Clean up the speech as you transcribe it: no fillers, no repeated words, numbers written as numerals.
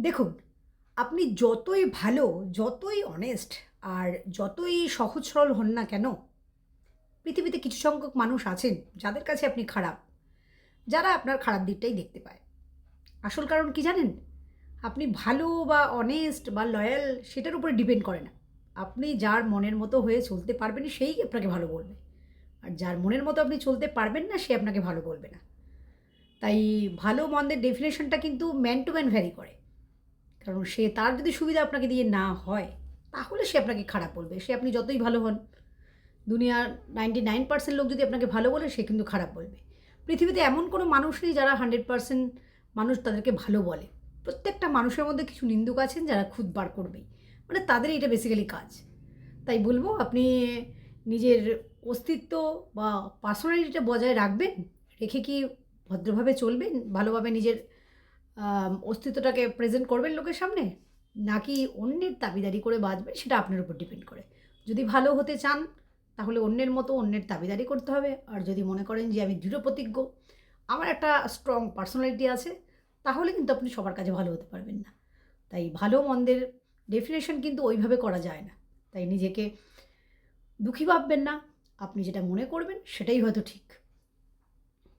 দেখুন, আপনি যতই ভালো, যতই অনেস্ট আর যতই সহজ সরল হন না কেন, পৃথিবীতে কিছু সংখ্যক মানুষ আছেন যাদের কাছে আপনি খারাপ, যারা আপনার খারাপ দিকটাই দেখতে পায়। আসল কারণ কি জানেন? আপনি ভালো বা অনেস্ট বা লয়াল সেটার উপরে ডিপেন্ড করে না। আপনি যার মনের মতো হয়ে চলতে পারবেন সেই আপনাকে ভালো বলবে। আর যার মনের মতো আপনি চলতে পারবেন না সে আপনাকে ভালো বলবে না। তাই ভালো মন্দের ডেফিনিশনটা কিন্তু ম্যান টু ম্যান ভ্যারি করে। কারণ সে তার যদি সুবিধা আপনাকে দিয়ে না হয়, তাহলে সে আপনাকে খারাপ বলবে। সে আপনি যতই ভালো হন, দুনিয়ার 99% লোক যদি আপনাকে ভালো বলে, সে কিন্তু খারাপ বলবে। পৃথিবীতে এমন কোনো মানুষ নেই যারা 100% মানুষ তাদেরকে ভালো বলে। প্রত্যেকটা মানুষের মধ্যে কিছু নিন্দুক আছেন যারা খুঁত বার করবেই। মানে তাদের এটা বেসিক্যালি কাজ। তাই বলব আপনি নিজের অস্তিত্ব বা পার্সোনালিটিটা বজায় রাখবেন, রেখে কি ভদ্রভাবে চলবেন, ভালোভাবে নিজের অস্তিত্বটাকে প্রেজেন্ট করবেন লোকের সামনে? নাকি অন্যের দাবিদারি করে বাঁচবেন সেটা আপনার উপর ডিপেন্ড করে। যদি ভালো হতে চান তাহলে অন্যের মতো অন্যের দাবিদারি করতে হবে। আর যদি মনে করেন যে আমি দৃঢ়প্রতিজ্ঞ, আমার একটা স্ট্রং পার্সোনালিটি আছে, তাহলে কিন্তু আপনি সবার কাছে ভালো হতে পারবেন না। তাই ভালো মন্দের ডেফিনিশন কিন্তু ওইভাবে করা যায় না। তাই নিজেকে দুঃখী ভাববেন না। আপনি যেটা মনে করবেন সেটাই হয়তো ঠিক।